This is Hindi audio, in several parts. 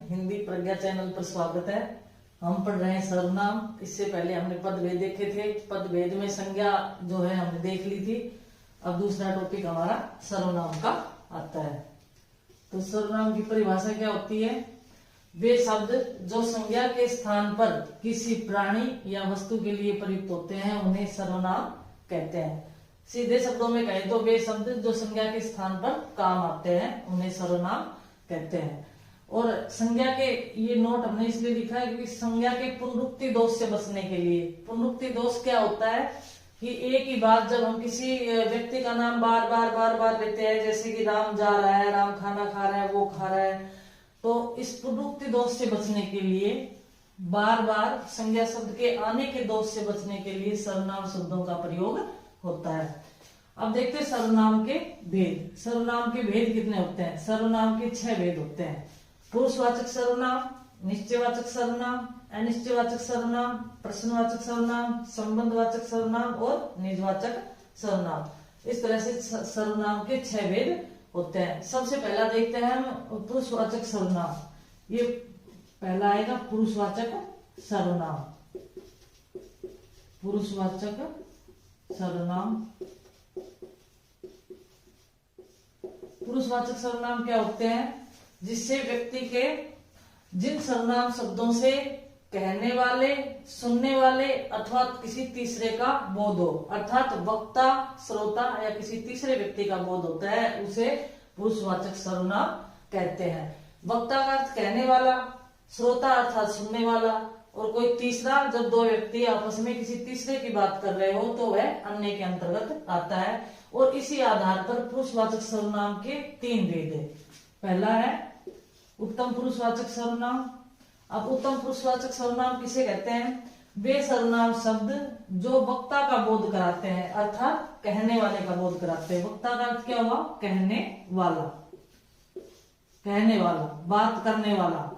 हिंदी प्रज्ञा चैनल पर स्वागत है। हम पढ़ रहे हैं सर्वनाम। इससे पहले हमने पदभेद देखे थे। पदभेद में संज्ञा जो है हमने देख ली थी। अब दूसरा टॉपिक हमारा सर्वनाम का आता है। तो सर्वनाम की परिभाषा क्या होती है? वे शब्द जो संज्ञा के स्थान पर किसी प्राणी या वस्तु के लिए प्रयुक्त होते हैं उन्हें सर्वनाम कहते हैं। सीधे शब्दों में कहें तो वे शब्द जो संज्ञा के स्थान पर काम आते हैं उन्हें सर्वनाम कहते हैं। और संज्ञा के ये नोट हमने इसलिए लिखा है क्योंकि संज्ञा के पुनरुक्ति दोष से बचने के लिए। पुनरुक्ति दोष क्या होता है कि एक ही बात जब हम किसी व्यक्ति का नाम बार बार लेते हैं, जैसे कि राम जा रहा है, राम खाना खा रहा है, वो खा रहा है, तो इस पुनरुक्ति दोष से बचने के लिए बार बार संज्ञा शब्द के आने के दोष से बचने के लिए सर्वनाम शब्दों का प्रयोग होता है। अब देखते हैं सर्वनाम के भेद। सर्वनाम के भेद कितने होते हैं? सर्वनाम के 6 भेद होते हैं। पुरुषवाचक सर्वनाम, निश्चयवाचक सर्वनाम, अनिश्चयवाचक सर्वनाम, प्रश्नवाचक सर्वनाम, संबंधवाचक सर्वनाम और निजवाचक सर्वनाम। इस तरह से सर्वनाम के 6 भेद होते हैं। सबसे पहला देखते हैं हम पुरुषवाचक सर्वनाम। ये पहला आएगा पुरुषवाचक सर्वनाम। पुरुषवाचक सर्वनाम। पुरुषवाचक सर्वनाम क्या होते हैं? जिससे व्यक्ति के जिन सर्वनाम शब्दों से कहने वाले, सुनने वाले अथवा किसी तीसरे का बोध हो, अर्थात वक्ता, श्रोता या किसी तीसरे व्यक्ति का बोध होता है, उसे पुरुषवाचक सर्वनाम कहते हैं। वक्ता का अर्थ कहने वाला, श्रोता अर्थात सुनने वाला, और कोई तीसरा जब 2 व्यक्ति आपस में किसी तीसरे की बात कर रहे हो तो वह अन्य के अंतर्गत आता है। और इसी आधार पर पुरुषवाचक सर्वनाम के 3 भेद है। पहला है उत्तम पुरुषवाचक सर्वनाम। अब उत्तम पुरुषवाचक सर्वनाम किसे कहते हैं? वे सर्वनाम शब्द जो वक्ता का बोध कराते हैं, अर्थात कहने वाले का बोध कराते हैं। वक्ता का अर्थ क्या हुआ? कहने वाला, कहने वाला, बात करने वाला,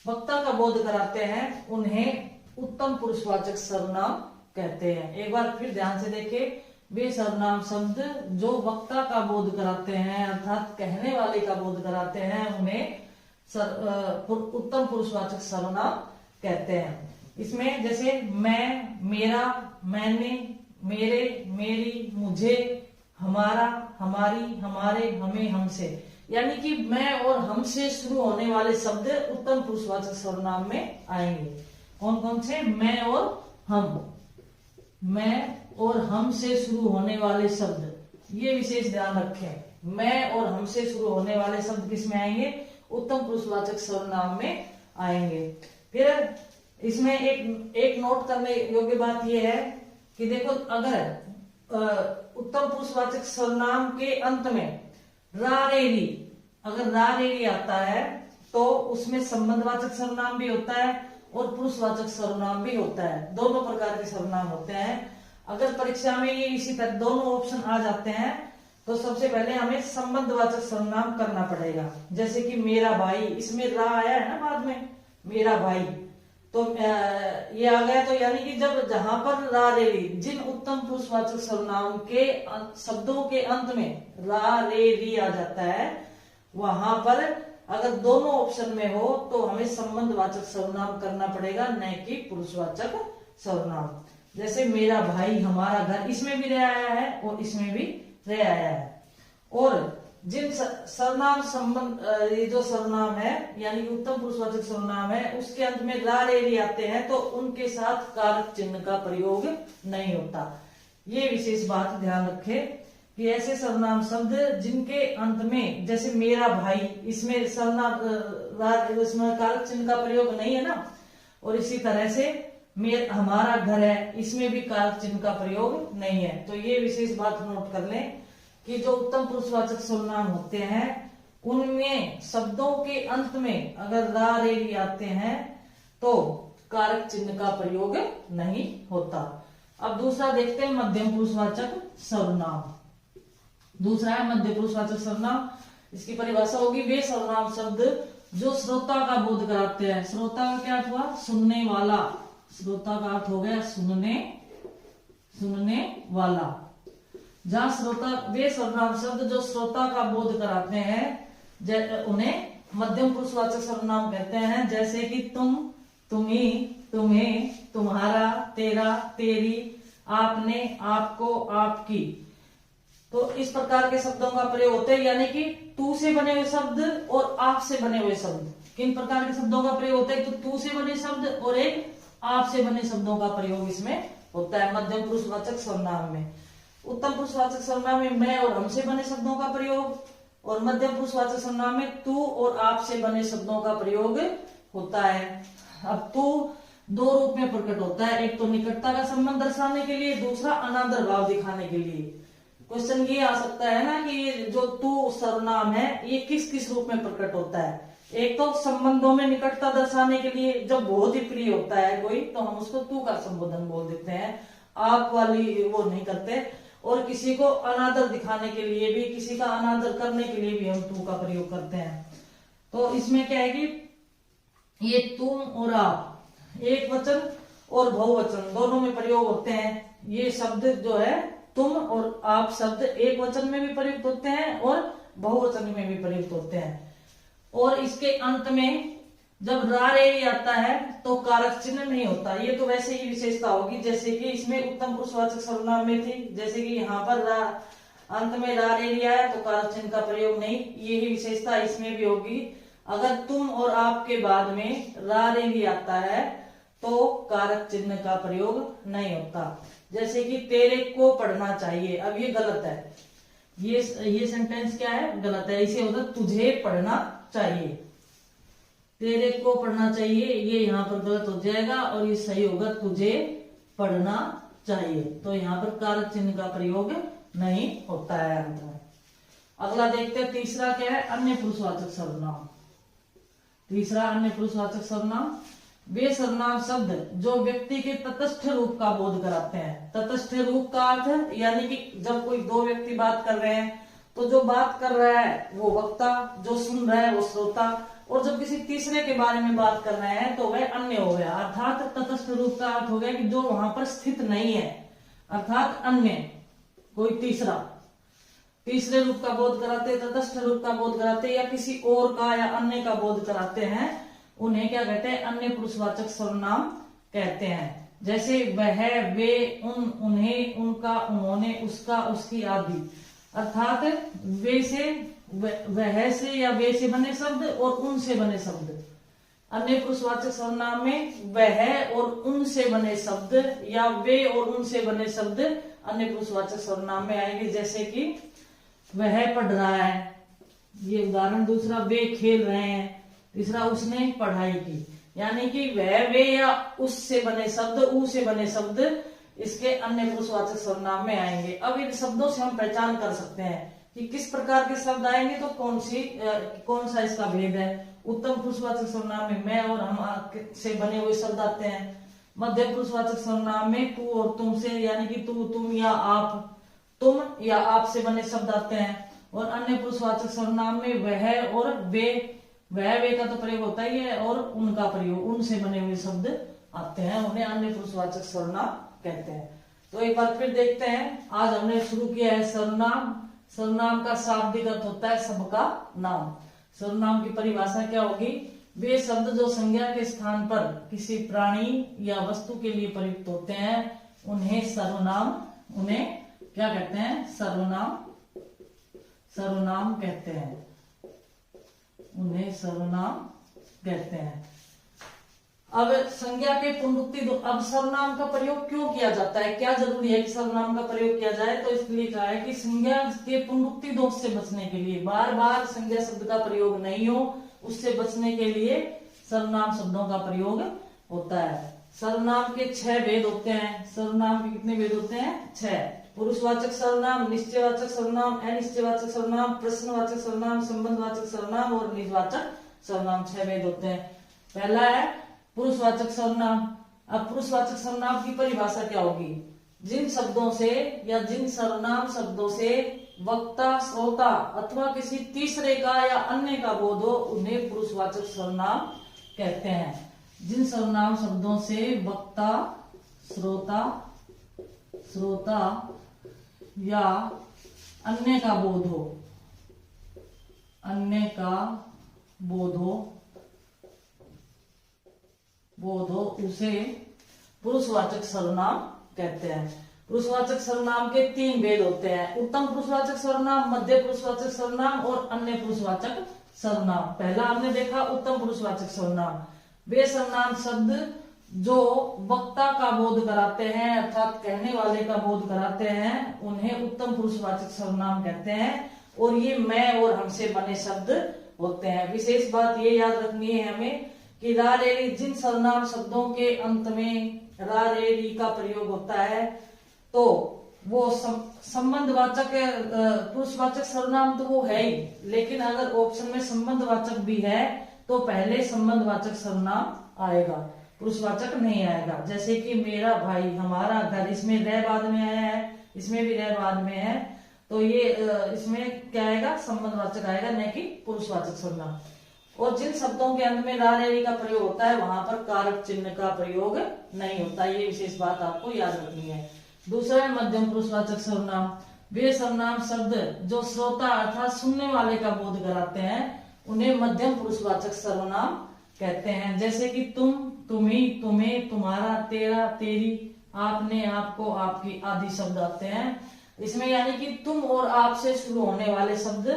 वक्ता का बोध कराते हैं, उन्हें उत्तम पुरुषवाचक सर्वनाम कहते हैं। एक बार फिर ध्यान से देखें। वे सर्वनाम शब्द जो वक्ता का बोध कराते हैं, अर्थात कहने वाले का बोध कराते हैं, उन्हें उत्तम पुरुषवाचक सर्वनाम कहते हैं। इसमें जैसे मैं, मेरा, मैंने, मेरे, मेरी, मुझे, हमारा, हमारी, हमारे, हमें, हमसे, यानी कि मैं और हमसे शुरू होने वाले शब्द उत्तम पुरुषवाचक सर्वनाम में आएंगे। कौन कौन से? मैं और हम। मैं और हम से शुरू होने वाले शब्द, ये विशेष ध्यान रखें। मैं और हम से शुरू होने वाले शब्द किस में आएंगे? उत्तम पुरुषवाचक सर्वनाम में आएंगे। फिर इसमें एक नोट करने योग्य बात यह है कि देखो, अगर उत्तम पुरुषवाचक सर्वनाम के अंत में रा रे री, अगर रा रे री आता है तो उसमें संबंधवाचक सर्वनाम भी होता है और पुरुषवाचक सर्वनाम भी होता है। दोनों प्रकार के सर्वनाम होते हैं। अगर परीक्षा में ये इसी तरह दोनों ऑप्शन आ जाते हैं तो सबसे पहले हमें संबंधवाचक सर्वनाम करना पड़ेगा। जैसे कि मेरा भाई, इसमें रा आया है ना बाद में, मेरा भाई, तो ये आ गया। तो यानी कि जब जहां पर रा रे री, जिन उत्तम पुरुषवाचक सर्वनाम के शब्दों के अंत में रा रे री आ जाता है, वहां पर अगर दोनों ऑप्शन में हो तो हमें संबंधवाचक सर्वनाम करना पड़ेगा, न कि पुरुषवाचक सर्वनाम। जैसे मेरा भाई, हमारा घर, इसमें भी रह आया है और इसमें भी रह आया है। और जिन सर्वनाम संबंध, ये जो सर्वनाम है यानी कि उत्तम पुरुषवाचक सर्वनाम है, उसके अंत में रा रे री आते हैं तो उनके साथ कारक चिन्ह का प्रयोग नहीं होता। ये विशेष बात ध्यान रखें कि ऐसे सर्वनाम शब्द जिनके अंत में, जैसे मेरा भाई, इसमें सर्वनाम, इसमें कारक चिन्ह का प्रयोग नहीं है ना, और इसी तरह से हमारा घर है, इसमें भी कारक चिन्ह का प्रयोग नहीं है। तो ये विशेष बात नोट कर लें कि जो उत्तम पुरुषवाचक सर्वनाम होते हैं उनमें शब्दों के अंत में अगर रा रे री आते हैं तो कारक चिन्ह का प्रयोग नहीं होता। अब दूसरा देखते हैं मध्यम पुरुषवाचक सर्वनाम। दूसरा है मध्य पुरुषवाचक सर्वनाम। इसकी परिभाषा होगी वे सर्वनाम शब्द जो श्रोता का बोध कराते हैं। श्रोता का क्या अर्थ हुआ? सुनने वाला। श्रोता का अर्थ हो गया सुनने वाला। जहां श्रोता, वे सर्वनाम शब्द जो श्रोता का बोध कराते हैं उन्हें मध्यम पुरुषवाचक सर्वनाम कहते हैं। जैसे कि तुम, तुम्ही, तुम्हें, तुम्हारा, तेरा, तेरी, आपने, आपको, आपकी। तो इस प्रकार के शब्दों का प्रयोग होता है, यानी कि तू से बने हुए शब्द और आप से बने हुए शब्द। किन प्रकार के शब्दों का प्रयोग होता है? तो तू से बने शब्द और एक आप से बने शब्दों का प्रयोग इसमें होता है मध्यम पुरुषवाचक सर्वनाम में। उत्तम पुरुषवाचक सर्वनाम में मैं और हम से बने शब्दों का प्रयोग, और मध्यम पुरुषवाचक सर्वनाम में तू और आप से बने शब्दों का प्रयोग होता है। अब तू दो रूप में प्रकट होता है, एक तो निकटता का संबंध दर्शाने के लिए, दूसरा अनादर भाव दिखाने के लिए। क्वेश्चन ये आ सकता है ना कि ये जो तू सर्वनाम है ये किस किस रूप में प्रकट होता है? एक तो संबंधों में निकटता दर्शाने के लिए, जब बहुत ही प्रिय होता है कोई तो हम उसको तू का संबोधन बोल देते हैं, आप वाली वो नहीं करते। और किसी को अनादर दिखाने के लिए भी, किसी का अनादर करने के लिए भी हम तू का प्रयोग करते हैं। तो इसमें क्या है कि ये तुम और आप एक वचन और बहुवचन दोनों में प्रयोग होते हैं। ये शब्द जो है तुम और आप शब्द एक वचन में भी प्रयुक्त होते हैं और बहुवचन में भी प्रयुक्त होते हैं। और इसके अंत में जब रा रे आता है तो कारक चिन्ह नहीं होता। ये तो वैसे ही विशेषता होगी जैसे कि इसमें उत्तम पुरुषवाचक सर्वनाम में थी, जैसे कि यहाँ पर अंत में रा रे लिया है तो कारक चिन्ह का प्रयोग नहीं, यही विशेषता इसमें भी होगी। अगर तुम और आपके बाद में रा रे भी आता है तो कारक चिन्ह का प्रयोग नहीं होता। जैसे कि तेरे को पढ़ना चाहिए, अब ये गलत है, ये सेंटेंस क्या है? गलत है। इसे होता तुझे पढ़ना चाहिए, तेरे को पढ़ना चाहिए, ये यहाँ पर गलत हो जाएगा और ये सही होगा तुझे पढ़ना चाहिए। तो यहाँ पर कारक चिन्ह का प्रयोग नहीं होता है अंत में। अगला देखते हैं, तीसरा क्या है? अन्य पुरुषवाचक सर्वनाम। तीसरा अन्य पुरुषवाचक सर्वनाम वे सर्वनाम शब्द जो व्यक्ति के तटस्थ रूप का बोध कराते हैं। तटस्थ रूप का अर्थ यानी कि जब कोई दो व्यक्ति बात कर रहे हैं तो जो बात कर रहा है वो वक्ता, जो सुन रहा है वो श्रोता, और जब किसी तीसरे के बारे में बात कर रहे हैं तो वह अन्य हो गया। अर्थात तटस्थ रूप का अर्थ हो गया कि जो वहां पर स्थित नहीं है, अर्थात अन्य, कोई तीसरे रूप का बोध कराते, तटस्थ रूप का बोध कराते या किसी और का या अन्य का बोध कराते हैं, उन्हें क्या कहते हैं? अन्य पुरुषवाचक सर्वनाम कहते हैं। जैसे वह, वे, उन, उन्हें, उनका, उन्होंने, उसका, उसकी आदि। अर्थात वे से, वह से या वे से बने शब्द और उन से बने शब्द। अन्य पुरुषवाचक सर्वनाम में वह और उन से बने शब्द या वे और उन से बने शब्द अन्य पुरुषवाचक सर्वनाम में आएंगे। जैसे कि वह पढ़ रहा है, ये उदाहरण। दूसरा, वे खेल रहे हैं। तीसरा, उसने पढ़ाई की। यानी कि वह, वे या उससे बने शब्द, ऊ से बने शब्द इसके अन्य पुरुषवाचक सर्वनाम में आएंगे। अब इन शब्दों से हम पहचान कर सकते हैं कि किस प्रकार के शब्द आएंगे तो कौन सा इसका भेद है। उत्तम पुरुषवाचक सर्वनाम में मैं और हम से बने हुए शब्द आते हैं। मध्यम पुरुषवाचक सर्वनाम में तू और तुम से, यानी कि तू, तुम या आप, तुम या आप से बने शब्द आते हैं। और अन्य पुरुषवाचक सर्वनाम में वह और वे, वह वे का तो प्रयोग होता ही है और उनका प्रयोग, उनसे बने हुए शब्द आते हैं, उन्हें अन्य पुरुषवाचक सर्वनाम कहते हैं। तो एक बार फिर देखते हैं, आज हमने शुरू किया है सर्वनाम। सर्वनाम का शाब्दिक अर्थ होता है सबका नाम। सर्वनाम की परिभाषा क्या होगी? वे शब्द जो संज्ञा के स्थान पर किसी प्राणी या वस्तु के लिए प्रयुक्त होते हैं उन्हें सर्वनाम, उन्हें क्या कहते हैं? सर्वनाम कहते हैं, उन्हें सर्वनाम कहते हैं। अब संज्ञा के पुनरुक्ति दो, अब सर्वनाम का प्रयोग क्यों किया जाता है? क्या जरूरी है कि सर्वनाम का प्रयोग किया जाए? तो इसलिए कहा है कि संज्ञा के पुनरुक्ति दोष से बचने के लिए, बार बार संज्ञा शब्द का प्रयोग नहीं हो, उससे बचने के लिए सर्वनाम शब्दों का प्रयोग होता है। सर्वनाम के 6 भेद होते हैं। सर्वनाम के कितने भेद होते हैं? 6। पुरुषवाचक सर्वनाम, निश्चयवाचक सर्वनाम, अनिश्चयवाचक सर्वनाम, प्रश्नवाचक सर्वनाम, संबंधवाचक सर्वनाम और निजवाचक सर्वनाम। 6 भेद होते हैं। पहला है पुरुषवाचक सर्वनाम। अब पुरुषवाचक सर्वनाम की परिभाषा क्या होगी? जिन शब्दों से या जिन सर्वनाम शब्दों से वक्ता, श्रोता अथवा किसी तीसरे का या अन्य का बोध हो उन्हें पुरुषवाचक सर्वनाम कहते हैं। जिन सर्वनाम शब्दों से वक्ता, श्रोता या अन्य का बोध हो, अन्य का बोधो, बोधो, उसे पुरुषवाचक सर्वनाम कहते हैं। पुरुषवाचक सर्वनाम के 3 भेद होते हैं, उत्तम पुरुषवाचक सर्वनाम, मध्य पुरुषवाचक सर्वनाम और अन्य पुरुषवाचक सर्वनाम। पहला हमने देखा उत्तम पुरुषवाचक सर्वनाम, वे सर्वनाम शब्द जो वक्ता का बोध कराते हैं अर्थात कहने वाले का बोध कराते हैं, उन्हें उत्तम पुरुषवाचक सर्वनाम कहते हैं। और ये मैं और हमसे बने शब्द होते हैं। विशेष बात ये याद रखनी है हमें कि रा रे री, जिन सर्वनाम शब्दों के अंत में रा रे री का प्रयोग होता है तो वो संबंधवाचक पुरुषवाचक सर्वनाम तो वो है ही, लेकिन अगर ऑप्शन में संबंधवाचक भी है तो पहले संबंधवाचक सर्वनाम आएगा, पुरुषवाचक नहीं आएगा। जैसे कि मेरा भाई, हमारा घर, इसमें रह बाद में आया है, इसमें भी रह बाद में है, तो ये इसमें क्या आएगा, संबंधवाचक आएगा, न कि पुरुषवाचक सर्वनाम। और जिन शब्दों के अंत में रा रे री का प्रयोग होता है वहां पर कारक चिन्ह का प्रयोग नहीं होता, ये विशेष बात आपको याद रखनी है। दूसरा है मध्यम पुरुषवाचक सर्वनाम, वे सर्वनाम शब्द जो श्रोता अर्थात सुनने वाले का बोध कराते हैं उन्हें मध्यम पुरुषवाचक सर्वनाम कहते हैं। जैसे कि तुम, तुम्ही, तुम्हें, तुम्हारा, तेरा, तेरी, आपने, आपको, आपकी आदि शब्द आते हैं। इसमें यानी कि तुम और आप से शुरू होने वाले शब्द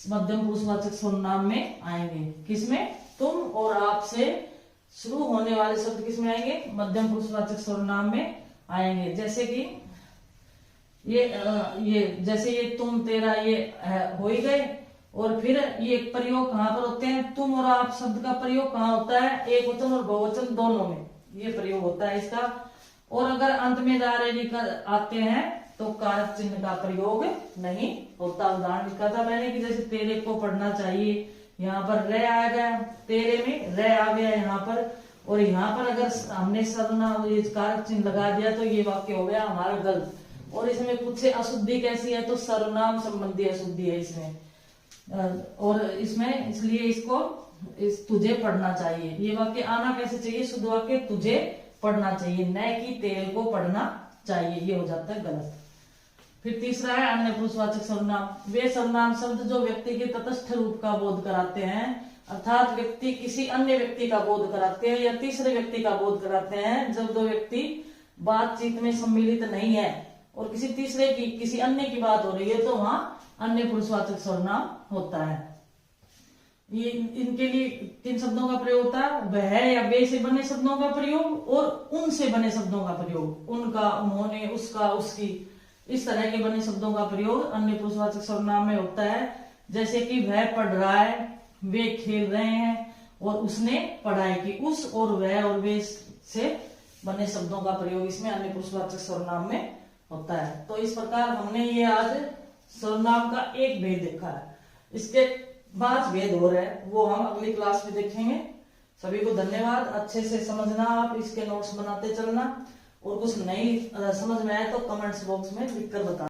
मध्यम पुरुषवाचक सर्वनाम में आएंगे। किसमें? तुम और आप से शुरू होने वाले शब्द किसमें आएंगे? मध्यम पुरुषवाचक सर्वनाम में आएंगे। जैसे कि ये जैसे ये तुम, तेरा, ये हो ही गए। और फिर ये प्रयोग कहाँ पर होते हैं? तुम और आप शब्द का प्रयोग कहाँ होता है? एक वचन और बहुवचन दोनों में ये प्रयोग होता है इसका। और अगर अंत में रा रे री आते हैं तो कारक चिन्ह का प्रयोग नहीं होता। उदाहरण लिखा था मैंने कि जैसे तेरे को पढ़ना चाहिए, यहाँ पर रे आ गया, तेरे में रे आ गया यहाँ पर, और यहाँ पर अगर हमने सर्वनाम कारक चिन्ह लगा दिया तो ये वाक्य हो गया हमारा गलत। और इसमें कुछ से अशुद्धि कैसी है? तो सर्वनाम संबंधी अशुद्धि है इसमें। और इसमें इसलिए इसको तुझे पढ़ना चाहिए, ये वाक्य आना कैसे चाहिए? शुद्ध वाक्य तुझे पढ़ना चाहिए, न कि तेरे को पढ़ना चाहिए, ये हो जाता है गलत। फिर तीसरा है अन्य पुरुषवाचक सर्वनाम, वे सर्वनाम शब्द जो व्यक्ति के तटस्थ रूप का बोध कराते हैं अर्थात व्यक्ति किसी अन्य व्यक्ति का बोध कराते हैं या तीसरे व्यक्ति का बोध कराते हैं। जब दो व्यक्ति बातचीत में सम्मिलित नहीं है और किसी तीसरे की, किसी अन्य की बात हो रही है तो वहां अन्य पुरुषवाचक सर्वनाम होता है। ये इनके लिए किन शब्दों का प्रयोग होता है? वह या वे से बने शब्दों का प्रयोग और उन से बने शब्दों का प्रयोग, उनका, उन्होंने, उसका, उसकी, इस तरह के बने शब्दों का प्रयोग अन्य पुरुषवाचक सर्वनाम में होता है। जैसे कि वह पढ़ रहा है, वे खेल रहे हैं और उसने पढ़ाई की, उस और वह और वे से बने शब्दों का प्रयोग इसमें अन्य पुरुषवाचक सर्वनाम में होता है। तो इस प्रकार हमने ये आज सर्वनाम का एक भेद देखा है, इसके 5 भेद हो रहे हैं, वो हम अगली क्लास में देखेंगे। सभी को धन्यवाद, अच्छे से समझना, आप इसके नोट्स बनाते चलना, और कुछ नहीं समझ में आए तो कमेंट्स बॉक्स में लिखकर बताना।